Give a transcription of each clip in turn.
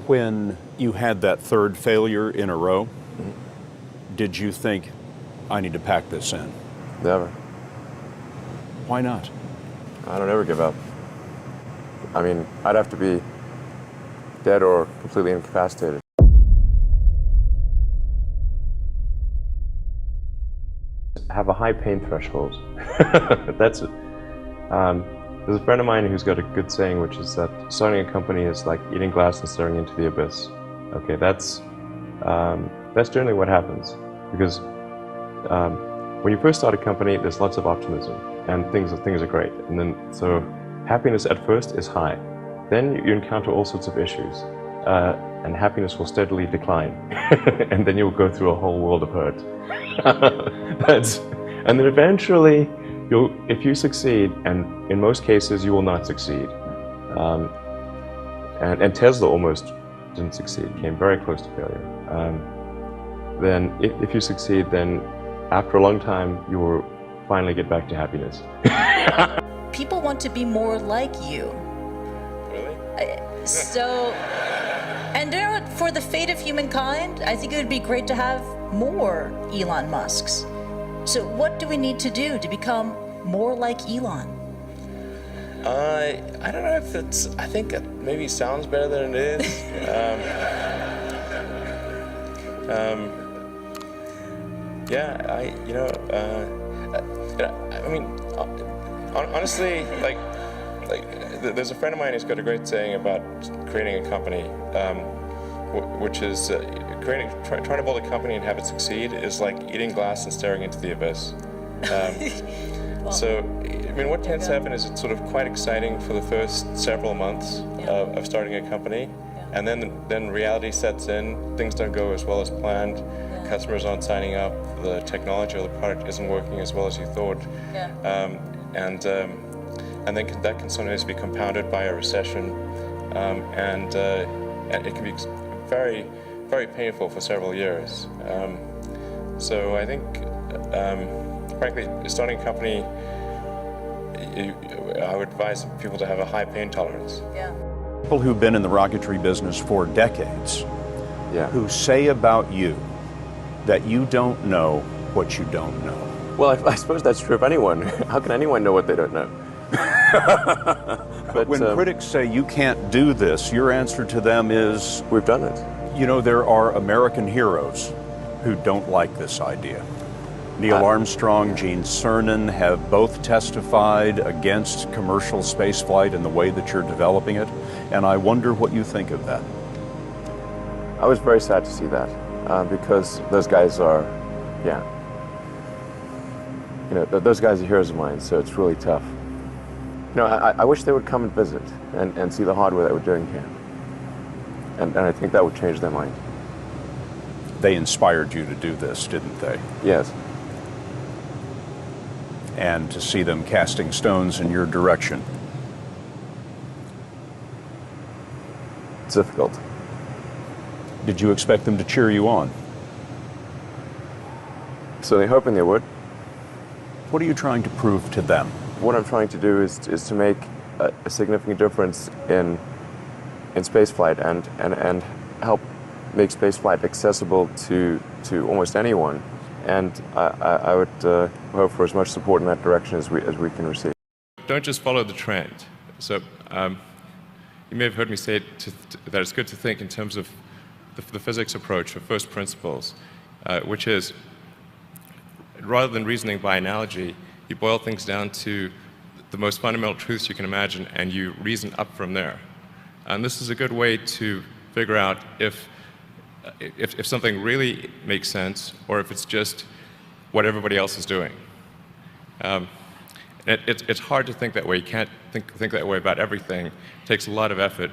When you had that third failure in a row, did you think, I need to pack this in? Never. Why not? I don't ever give up. I mean, I'd have to be dead or completely incapacitated. Have a high pain threshold. That's it. There's a friend of mine who's got a good saying, which is that starting a company is like eating glass and staring into the abyss. Okay, that's generally what happens, because when you first start a company, there's lots of optimism and things are great, and then so happiness at first is high. Then you encounter all sorts of issues, and happiness will steadily decline, and then you'll go through a whole world of hurt. And then eventually, if you succeed, and in most cases you will not succeed, and Tesla almost didn't succeed, came very close to failure. Then if you succeed, then after a long time you will finally get back to happiness. People want to be more like you. Really? So, and you know what, for the fate of humankind, I think it would be great to have more Elon Musks. So what do we need to do to become more like Elon? I don't know if it's, I think it maybe sounds better than it is. Yeah, I mean, honestly, like there's a friend of mine who's got a great saying about creating a company, which is trying to build a company and have it succeed is like eating glass and staring into the abyss. So, I mean, what tends to happen is it's sort of quite exciting for the first several months of starting a company, and then reality sets in. Things don't go as well as planned. Customers aren't signing up. The technology or the product isn't working as well as you thought. And then that can sometimes be compounded by a recession, and it can be very, very painful for several years. So I think, frankly, starting a company, I would advise people to have a high pain tolerance. People who've been in the rocketry business for decades, who say about you that you don't know what you don't know. Well, I suppose that's true of anyone. How can anyone know what they don't know? But when critics say you can't do this, your answer to them is, we've done it. You know, there are American heroes who don't like this idea. Neil Armstrong, Gene Cernan have both testified against commercial spaceflight and the way that you're developing it, and I wonder what you think of that. I was very sad to see that, because those guys are, those guys are heroes of mine, so it's really tough. You know, I wish they would come and visit and see the hardware that we're doing here. And I think that would change their mind. They inspired you to do this, didn't they? Yes. And to see them casting stones in your direction. It's difficult. Did you expect them to cheer you on? So they're hoping they would. What are you trying to prove to them? What I'm trying to do is to make a significant difference in spaceflight and help make spaceflight accessible to almost anyone. And I would hope for as much support in that direction as we can receive. Don't just follow the trend. So you may have heard me say that it's good to think in terms of the physics approach of first principles, which is, rather than reasoning by analogy, you boil things down to the most fundamental truths you can imagine, and you reason up from there. And this is a good way to figure out if something really makes sense, or if it's just what everybody else is doing. It's hard to think that way. You can't think that way about everything. It takes a lot of effort.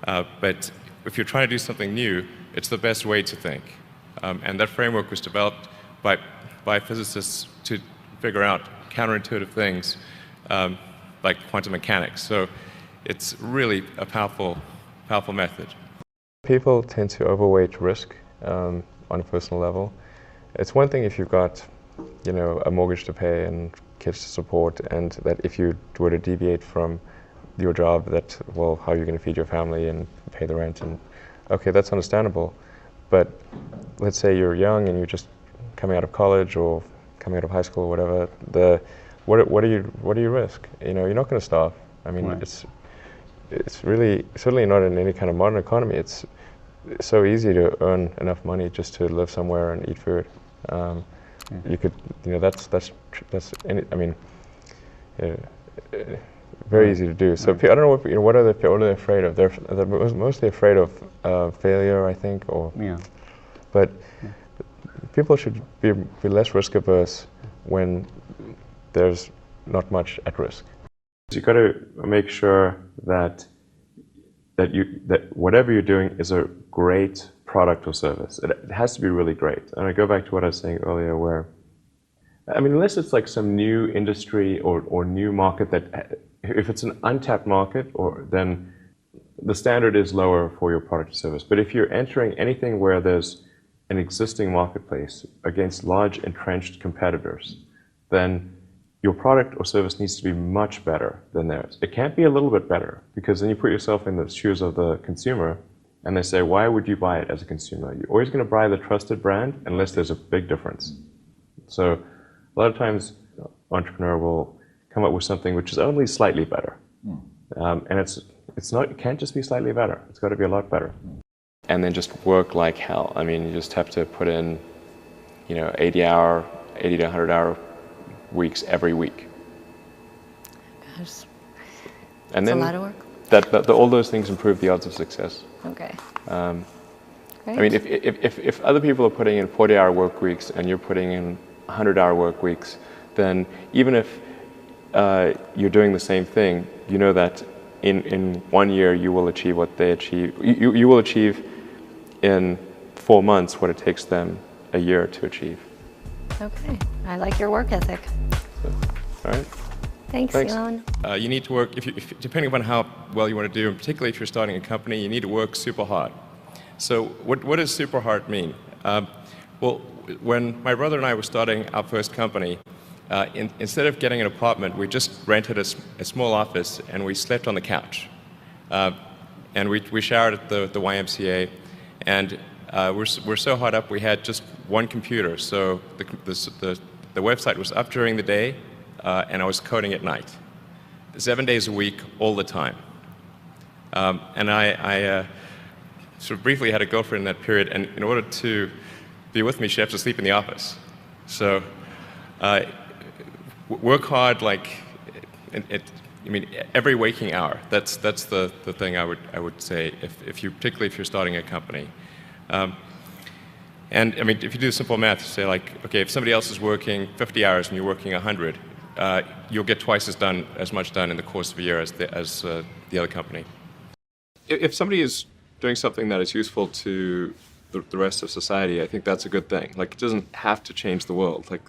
But if you're trying to do something new, it's the best way to think. And that framework was developed by physicists to figure out counterintuitive things like quantum mechanics. So it's really a powerful method. People tend to overweight risk on a personal level. It's one thing if you've got, a mortgage to pay and kids to support, and that if you were to deviate from your job, that, well, how are you going to feed your family and pay the rent and okay, that's understandable. But let's say you're young and you're just coming out of college or coming out of high school or whatever. What do you risk? You know, you're not going to starve. I mean, Right. it's really certainly not in any kind of modern economy. It's so easy to earn enough money just to live somewhere and eat food. You could, you know, that's I mean, very easy to do. So I don't know what are they afraid of? They're mostly afraid of failure, I think, or Yeah. but people should be less risk averse when there's not much at risk. You got to make sure that whatever you're doing is a great product or service. It has to be really great. And I go back to what I was saying earlier, where I mean, unless it's like some new industry or new market that, if it's an untapped market, then the standard is lower for your product or service. But if you're entering anything where there's an existing marketplace against large entrenched competitors, then your product or service needs to be much better than theirs. It can't be a little bit better, because then you put yourself in the shoes of the consumer and they say, why would you buy it as a consumer? You're always going to buy the trusted brand unless there's a big difference. So a lot of times an entrepreneur will come up with something which is only slightly better. And it can't just be slightly better. It's got to be a lot better. And then just work like hell. I mean, you just have to put in, 80 to 100 hour weeks every week. Gosh, And that's then a lot of work. all those things improve the odds of success. Okay. I Great. mean, if other people are putting in 40-hour work weeks and you're putting in 100-hour work weeks, then even if you're doing the same thing, you know that in 1 year you will achieve what they achieve. You will achieve in 4 months what it takes them a year to achieve. Okay. I like your work ethic. So, all right. Thanks, Thanks. Elon. You need to work, depending upon how well you want to do, and particularly if you're starting a company, you need to work super hard. So what does super hard mean? Well, when my brother and I were starting our first company, instead of getting an apartment, we just rented a small office and we slept on the couch. And we showered at the YMCA, and we're so hard up we had just one computer. So the website was up during the day, and I was coding at night, 7 days a week, all the time. And I sort of briefly had a girlfriend in that period, and in order to be with me, she had to sleep in the office. So work hard, like every waking hour. That's the thing I would say particularly if you're starting a company. And I mean, if you do simple math, say like, okay, if somebody else is working 50 hours and you're working 100, you'll get twice as much done in the course of a year as the other company. If somebody is doing something that is useful to the rest of society, I think that's a good thing. Like, it doesn't have to change the world. Like,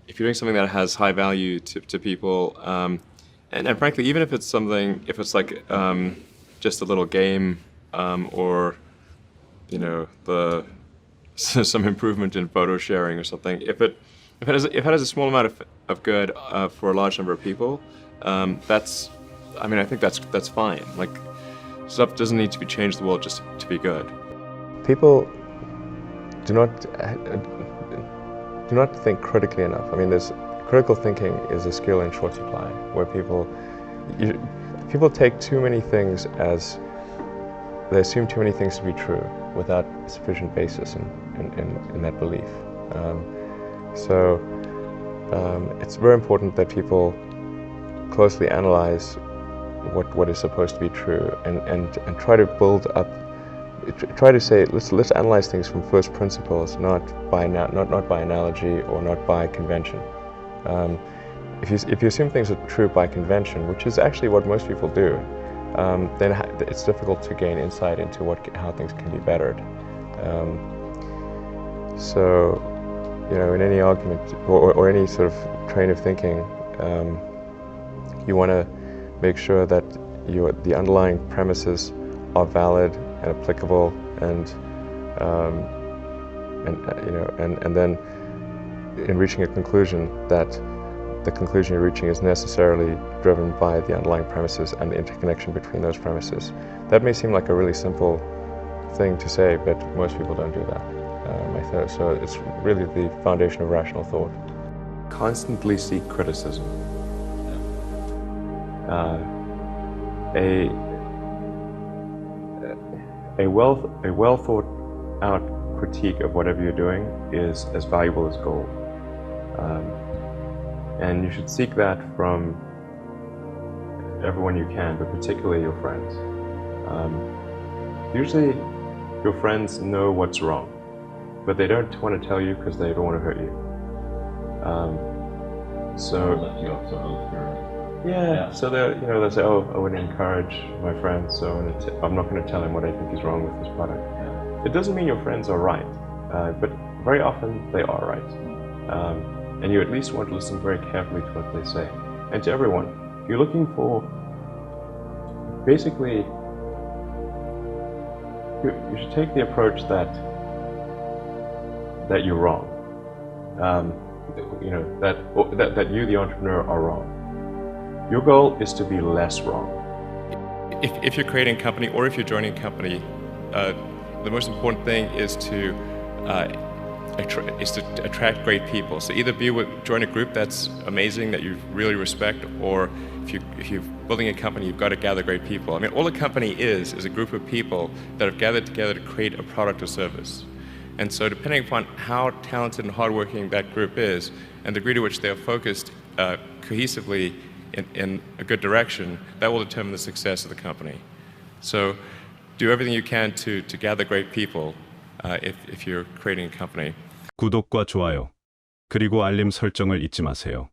if you're doing something that has high value to people, and frankly, even if it's like just a little game, or some improvement in photo sharing or something, if it has a small amount of good for a large number of people, I think that's fine. Like, stuff doesn't need to be changed the world just to be good. People do not think critically enough. I mean, critical thinking is a skill in short supply, where people take too many things they assume too many things to be true without sufficient basis in that belief. So it's very important that people closely analyze what is supposed to be true and try to build up. Try to say, let's analyze things from first principles, not by analogy or not by convention. If you assume things are true by convention, which is actually what most people do, then it's difficult to gain insight into how things can be bettered. So, in any argument or any sort of train of thinking, you want to make sure that the underlying premises are valid and applicable, and then in reaching a conclusion that the conclusion you're reaching is necessarily driven by the underlying premises and the interconnection between those premises. That may seem like a really simple thing to say, but most people don't do that. So it's really the foundation of rational thought. Constantly seek criticism. A well thought out critique of whatever you're doing is as valuable as gold. And you should seek that from everyone you can, but particularly your friends. Usually your friends know what's wrong, but they don't want to tell you because they don't want to hurt you. So they'll say, oh, I would encourage my friend, so I'm not going to tell him what I think is wrong with this product. It doesn't mean your friends are right, but very often they are right. And you at least want to listen very carefully to what they say. And to everyone, you're looking for, basically, you should take the approach that you're wrong. That you, the entrepreneur, are wrong. Your goal is to be less wrong. If you're creating a company or if you're joining a company, the most important thing is to attract great people. So either join a group that's amazing, that you really respect, or if you're building a company, you've got to gather great people. I mean, all a company is a group of people that have gathered together to create a product or service. And so depending upon how talented and hardworking that group is, and the degree to which they are focused cohesively in a good direction, that will determine the success of the company. So do everything you can to gather great people if you're creating a company. 구독과 좋아요, 그리고 알림 설정을 잊지 마세요.